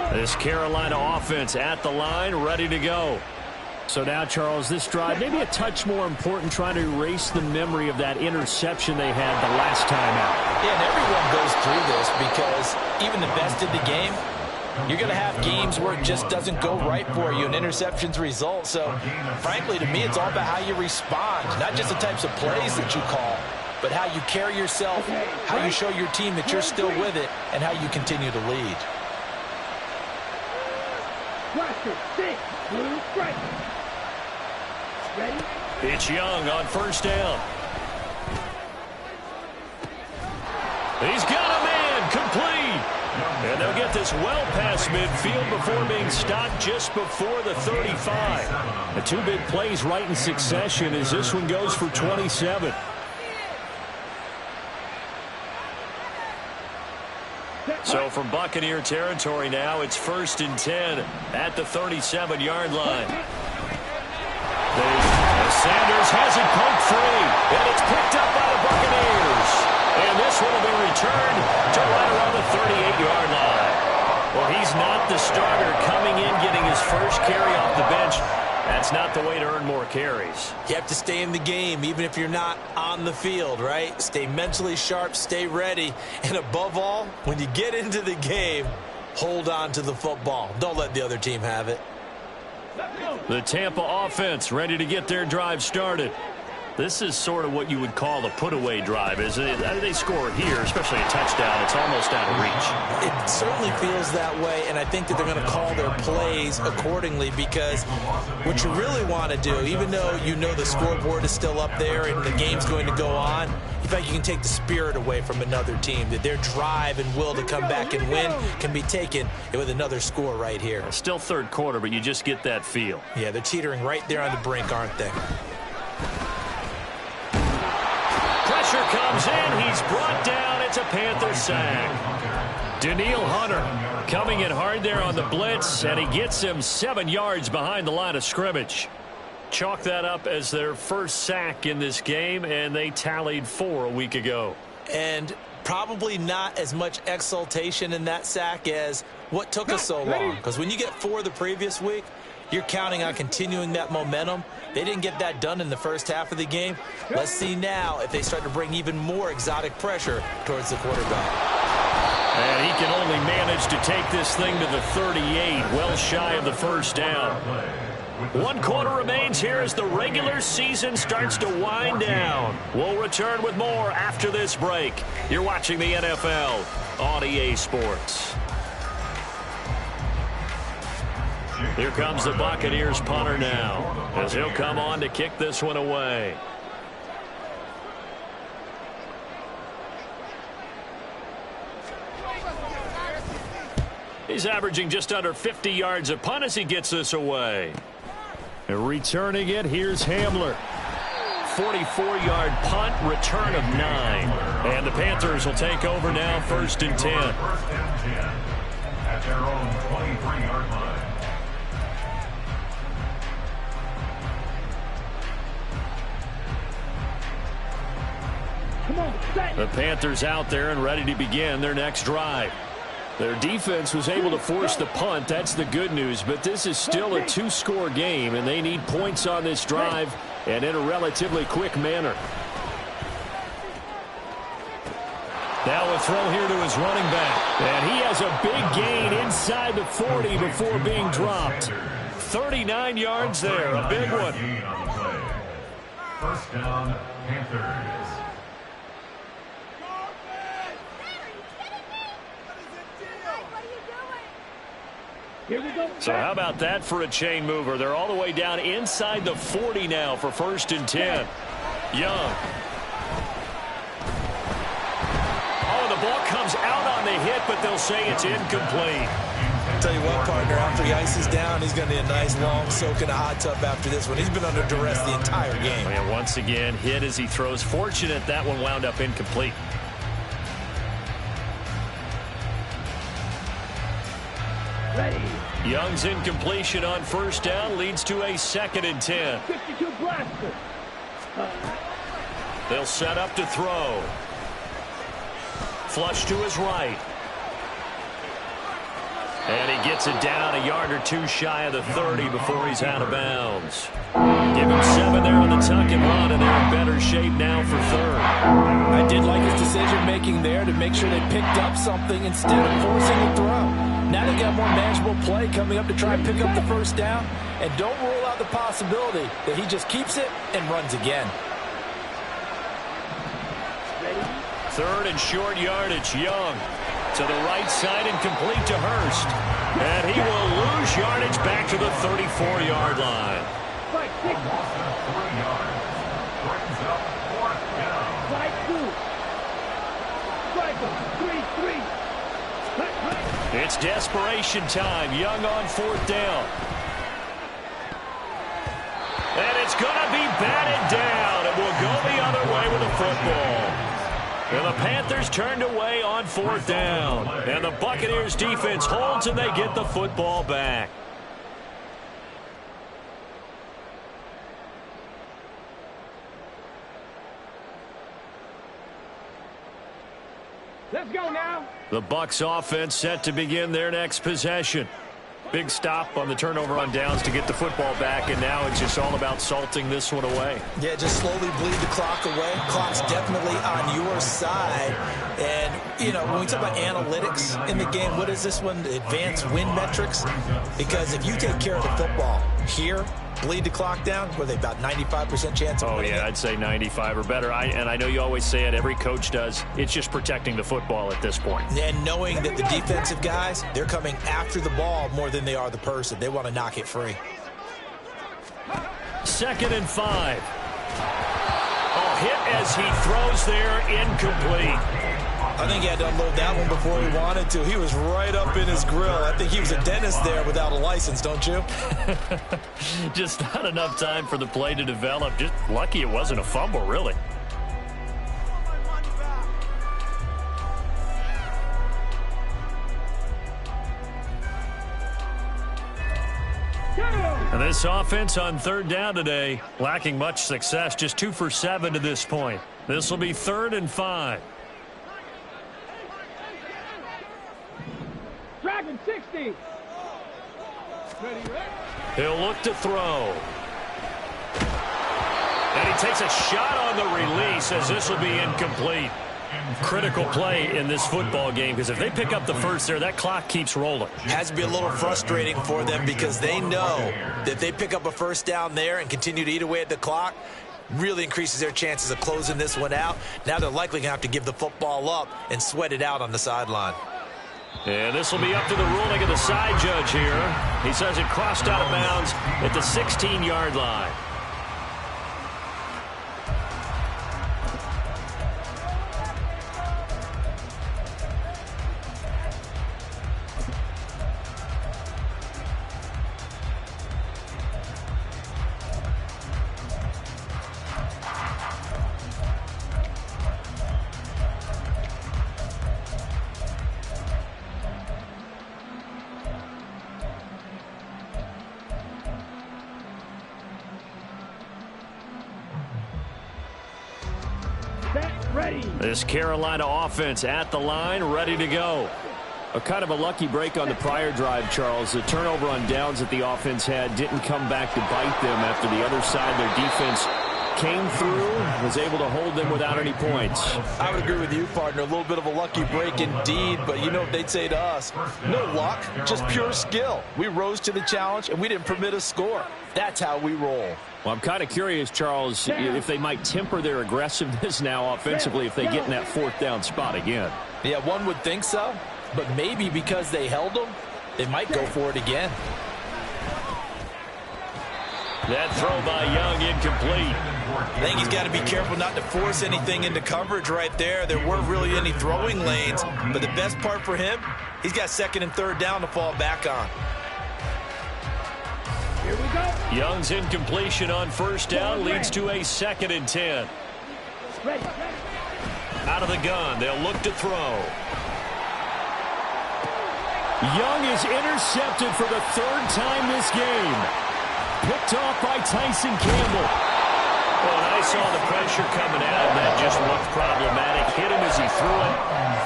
line. This Carolina offense at the line, ready to go. So now, Charles, this drive maybe a touch more important, trying to erase the memory of that interception they had the last time out. Yeah, and everyone goes through this because even the best in the game, you're going to have games where it just doesn't go right for you and interceptions result. So, frankly, to me, it's all about how you respond, not just the types of plays that you call, but how you carry yourself, how you show your team that you're still with it, and how you continue to lead. It's Young on 1st down. He's got a man complete. And they'll get this well past midfield before being stopped just before the 35. The 2 big plays right in succession as this one goes for 27. So from Buccaneer territory now, it's 1st and 10 at the 37-yard line. Sanders has it poked free, and it's picked up by the Buccaneers. And this one will be returned to right around the 38-yard line. Well, he's not the starter coming in, getting his first carry off the bench. That's not the way to earn more carries. You have to stay in the game, even if you're not on the field, right? Stay mentally sharp, stay ready, and above all, when you get into the game, hold on to the football. Don't let the other team have it. The Tampa offense ready to get their drive started. This is sort of what you would call a put-away drive, isn't it? They score here, especially a touchdown. It's almost out of reach. It certainly feels that way, and I think that they're going to call their plays accordingly because what you really want to do, even though you know the scoreboard is still up there and the game's going to go on, in fact, you can take the spirit away from another team, that their drive and will to come back and win can be taken with another score right here. Still 3rd quarter, but you just get that feel. Yeah, they're teetering right there on the brink, aren't they? comes in. He's brought down. It's a Panther sack. Danielle Hunter coming in hard there on the blitz, and he gets him 7 yards behind the line of scrimmage. Chalk that up as their first sack in this game, and they tallied 4 a week ago. And probably not as much exultation in that sack as what took us so long. Because when you get 4 the previous week, you're counting on continuing that momentum. They didn't get that done in the first half of the game. Let's see now if they start to bring even more exotic pressure towards the quarterback. And he can only manage to take this thing to the 38, well shy of the first down. 1 quarter remains here as the regular season starts to wind down. We'll return with more after this break. You're watching the NFL on EA Sports. Here comes the Buccaneers punter now, as he'll come on to kick this one away. He's averaging just under 50 yards a punt as he gets this away. And returning it, here's Hamler. 44-yard punt, return of 9. And the Panthers will take over now, 1st and 10. 1st and 10 at their own 23-yard line. The Panthers out there and ready to begin their next drive. Their defense was able to force the punt. That's the good news. But this is still a 2-score game, and they need points on this drive and in a relatively quick manner. Now a throw here to his running back. And he has a big gain inside the 40 before being dropped. 39 yards there, a big one. 1st down, Panthers. So how about that for a chain mover? They're all the way down inside the 40 now for 1st and 10. Young. Oh, the ball comes out on the hit, but they'll say it's incomplete. Tell you what, partner, after he ices down, he's going to need a nice long soak in a hot tub after this one. He's been under duress the entire game. And once again, hit as he throws. Fortunate that one wound up incomplete. Young's incompletion on 1st down leads to a 2nd and 10. 52 blaster. They'll set up to throw. Flush to his right. And he gets it down a yard or 2 shy of the 30 before he's out of bounds. Give him 7 there on the tuck and run, and they're in better shape now for 3rd. I did like his decision-making there to make sure they picked up something instead of forcing the throw. Now they got more manageable play coming up to try and pick up the 1st down. And don't rule out the possibility that he just keeps it and runs again. 3rd and short yardage. Young to the right side and complete to Hurst. And he will lose yardage back to the 34-yard line. Loss of 3 yards. Brings up 4th down. It's desperation time. Young on 4th down. And it's going to be batted down. It will go the other way with the football. And the Panthers turned away on 4th down. And the Buccaneers defense holds and they get the football back. Let's go now. The Bucs offense set to begin their next possession. Big stop on the turnover on downs to get the football back, and now it's just all about salting this one away. Yeah, just slowly bleed the clock away. Clock's definitely on your side. And, you know, when we talk about analytics in the game, what is this one? Advanced win metrics? Because if you take care of the football here, bleed the clock down, were they about 95% chance of winning it? I'd say 95 or better. And I know you always say it, every coach does. It's just protecting the football at this point. And knowing that the defensive guys, they're coming after the ball more than they are the person. They want to knock it free. 2nd and 5. Oh, hit as he throws there, incomplete. I think he had to unload that one before he wanted to. He was right up in his grill. I think he was a dentist there without a license, don't you? Just not enough time for the play to develop. Just lucky it wasn't a fumble, really. And this offense on third down today, lacking much success, just 2 for 7 to this point. This will be 3rd and 5. Dragon 60. He'll look to throw. And he takes a shot on the release as this will be incomplete. Critical play in this football game, because if they pick up the first there, that clock keeps rolling. Has to be a little frustrating for them because they know that if they pick up a first down there and continue to eat away at the clock, really increases their chances of closing this one out. Now they're likely going to have to give the football up and sweat it out on the sideline. And this will be up to the ruling of the side judge here. He says it crossed out of bounds at the 16-yard line. This Carolina offense at the line, ready to go. A kind of a lucky break on the prior drive, Charles. The turnover on downs that the offense had didn't come back to bite them after the other side. Their defense came through, was able to hold them without any points. I would agree with you, partner. A little bit of a lucky break indeed, but you know what they'd say to us? No luck, just pure skill. We rose to the challenge, and we didn't permit a score. That's how we roll. Well, I'm kind of curious, Charles, if they might temper their aggressiveness now offensively if they get in that 4th down spot again. Yeah, one would think so, but maybe because they held them, they might go for it again. That throw by Young incomplete. I think he's got to be careful not to force anything into coverage right there. There weren't really any throwing lanes, but the best part for him, he's got 2nd and 3rd down to fall back on. Here we go. Young's incompletion on 1st down leads to a 2nd and 10. Ready. Out of the gun, they'll look to throw. Young is intercepted for the 3rd time this game. Picked off by Tyson Campbell. Well, I saw the pressure coming out, and that just looked problematic. Hit him as he threw it,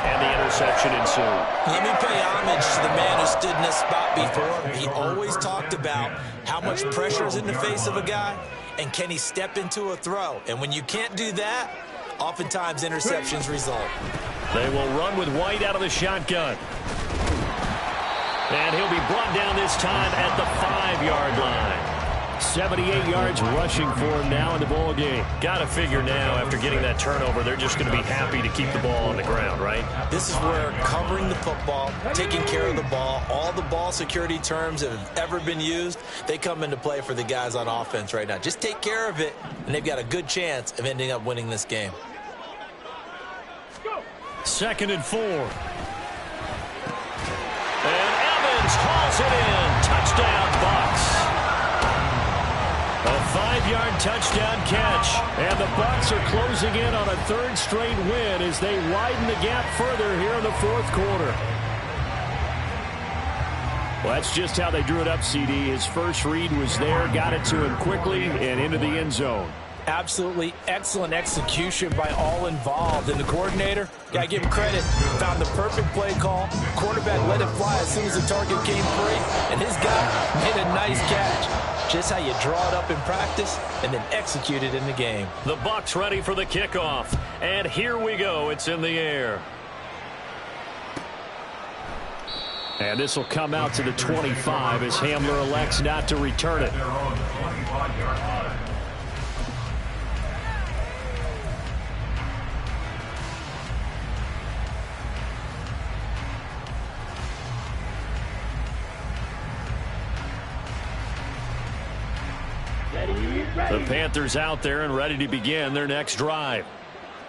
and the interception ensued. Let me pay homage to the man who stood in this spot before. He always talked about how much pressure is in the face of a guy, and can he step into a throw. And when you can't do that, oftentimes interceptions result. They will run with White out of the shotgun. And he'll be brought down this time at the 5-yard line. 78 yards rushing for him now in the ball game. Got to figure now, after getting that turnover, they're just going to be happy to keep the ball on the ground, right? This is where covering the football, taking care of the ball, all the ball security terms that have ever been used, they come into play for the guys on offense right now. Just take care of it, and they've got a good chance of ending up winning this game. 2nd and 4. And Evans hauls it in. Touchdown, Bucs. A 5-yard touchdown catch. And the Bucs are closing in on a 3rd straight win as they widen the gap further here in the 4th quarter. Well, that's just how they drew it up, CD. His first read was there, got it to him quickly, and into the end zone. Absolutely excellent execution by all involved. And the coordinator, got to give him credit, found the perfect play call. Quarterback let it fly as soon as the target came free. And his guy made a nice catch. Just how you draw it up in practice and then execute it in the game. The Bucs ready for the kickoff. And here we go. It's in the air. And this will come out to the 25 as Hamler elects not to return it. The Panthers out there and ready to begin their next drive.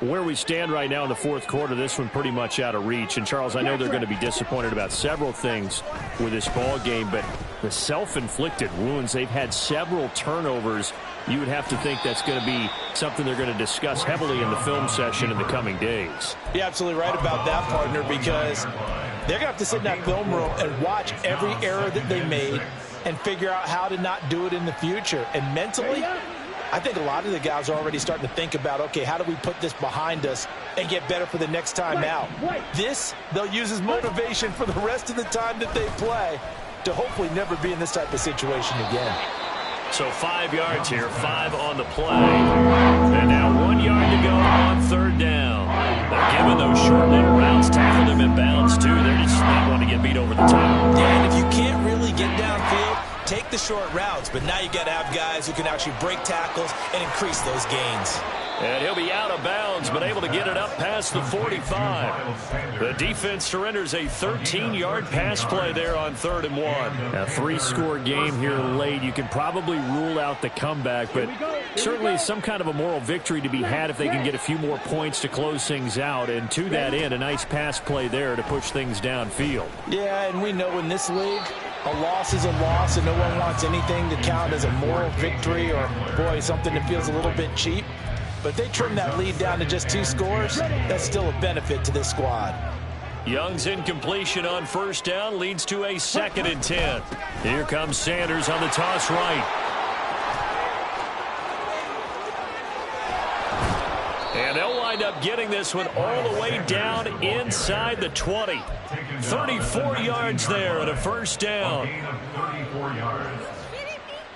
Where we stand right now in the 4th quarter, this one pretty much out of reach. And, Charles, I know they're going to be disappointed about several things with this ball game, but the self-inflicted wounds, they've had several turnovers. You would have to think that's going to be something they're going to discuss heavily in the film session in the coming days. You're absolutely right about that, partner, because they're going to have to sit in that film room and watch every error that they made, and figure out how to not do it in the future. And mentally, I think a lot of the guys are already starting to think about, okay, how do we put this behind us and get better for the next time out? This, they'll use as motivation for the rest of the time that they play to hopefully never be in this type of situation again. So 5 yards here, 5 on the play. And now 1 yard to go on third down. They're giving those short little routes, tackle them in bounds too. They're just not going to get beat over the top. Yeah, and if you can't really get downfield, take the short routes, but now you got to have guys who can actually break tackles and increase those gains. And he'll be out of bounds, but able to get it up past the 45. The defense surrenders a 13-yard pass play there on 3rd and 1. A 3-score game here late. You can probably rule out the comeback, but certainly some kind of a moral victory to be had if they can get a few more points to close things out. And to that end, a nice pass play there to push things downfield. Yeah, and we know in this league, a loss is a loss, and no one wants anything to count as a moral victory or, boy, something that feels a little bit cheap. But if they trim that lead down to just 2 scores, that's still a benefit to this squad. Young's incompletion on first down leads to a 2nd and 10. Here comes Sanders on the toss right. And they'll wind up getting this one all the way down inside the 20. 34 yards there and a first down. A gain of 34 yards.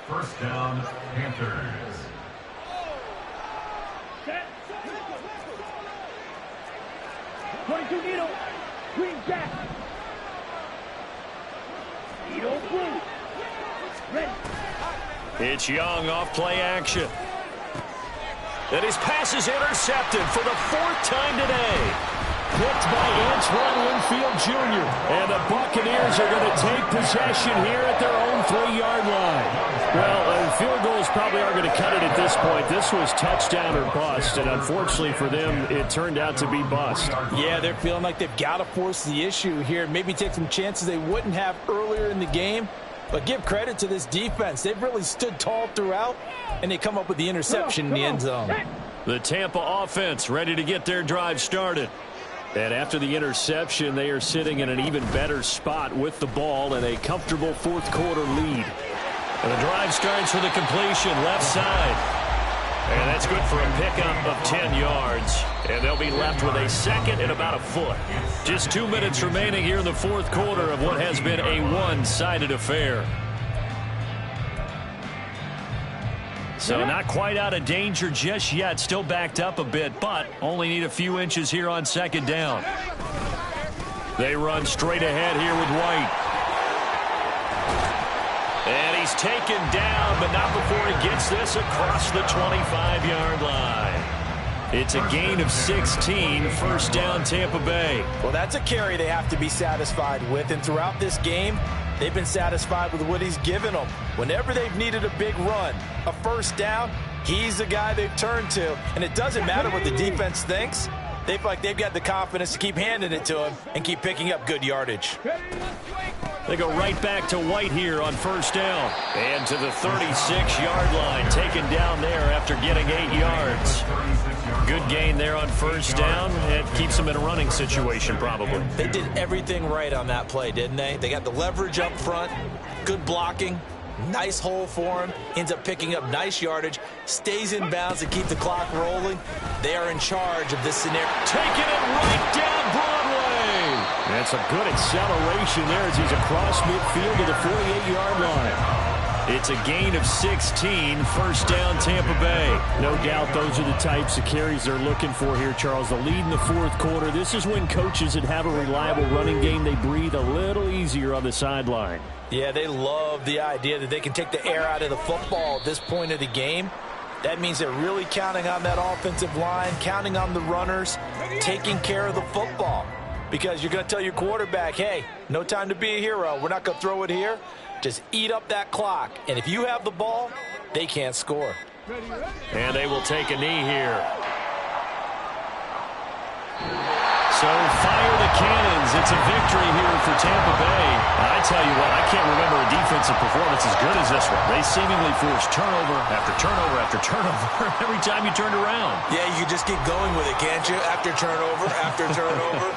First down, Panthers. 22 Needle. Green Jack. Needle blue. Ready. It's Young off play action. And his pass is intercepted for the 4th time today. Picked by Antoine Winfield Jr. And the Buccaneers are going to take possession here at their own 3-yard line. Well, field goals probably aren't going to cut it at this point. This was touchdown or bust, and unfortunately for them, it turned out to be bust. Yeah, they're feeling like they've got to force the issue here. Maybe take some chances they wouldn't have earlier in the game. But give credit to this defense. They've really stood tall throughout, and they come up with the interception in the end zone. The Tampa offense ready to get their drive started. And after the interception, they are sitting in an even better spot with the ball and a comfortable 4th quarter lead. And the drive starts with a completion left side. And that's good for a pickup of 10 yards. And they'll be left with a 2nd and about a foot. Just 2 minutes remaining here in the 4th quarter of what has been a one-sided affair. So not quite out of danger just yet. Still backed up a bit, but only need a few inches here on 2nd down. They run straight ahead here with White. And he's taken down, but not before he gets this across the 25-yard line. It's a gain of 16, first down Tampa Bay. Well, that's a carry they have to be satisfied with, and throughout this game, they've been satisfied with what he's given them. Whenever they've needed a big run, a first down, he's the guy they've turned to. And it doesn't matter what the defense thinks. They feel like they've got the confidence to keep handing it to him and keep picking up good yardage. They go right back to White here on first down. And to the 36-yard line, taken down there after getting 8 yards. Good gain there on first down. It keeps them in a running situation probably. They did everything right on that play, didn't they? They got the leverage up front, good blocking, nice hole for him, ends up picking up nice yardage, stays in bounds to keep the clock rolling. They are in charge of this scenario. Taking it right down Broadway. That's a good acceleration there as he's across midfield to the 48-yard line. It's a gain of 16, first down Tampa Bay. No doubt those are the types of carries they're looking for here, Charles. The lead in the 4th quarter. This is when coaches that have a reliable running game, they breathe a little easier on the sideline. Yeah, they love the idea that they can take the air out of the football at this point of the game. That means they're really counting on that offensive line, counting on the runners, taking care of the football. Because you're going to tell your quarterback, hey, no time to be a hero. We're not going to throw it here. Just eat up that clock. And if you have the ball, they can't score. And they will take a knee here. So fire the cannons. It's a victory here for Tampa Bay. I tell you what, I can't remember a defensive performance as good as this one. They seemingly forced turnover after turnover after turnover every time you turned around. Yeah, you just keep going with it, can't you? After turnover, after turnover.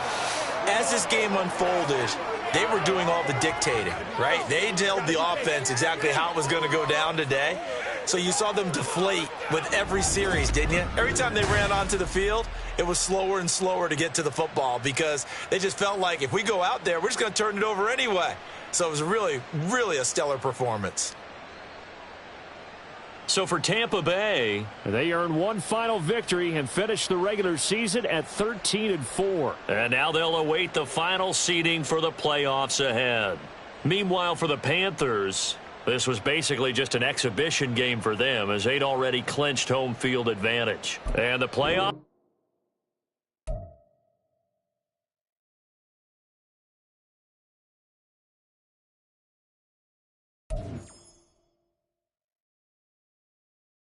As this game unfolded, they were doing all the dictating, right? They told the offense exactly how it was going to go down today. So you saw them deflate with every series, didn't you? Every time they ran onto the field, it was slower and slower to get to the football because they just felt like if we go out there, we're just going to turn it over anyway. So it was really, really a stellar performance. So for Tampa Bay, they earned one final victory and finished the regular season at 13-4. And now they'll await the final seeding for the playoffs ahead. Meanwhile, for the Panthers, this was basically just an exhibition game for them as they'd already clinched home field advantage. And the playoff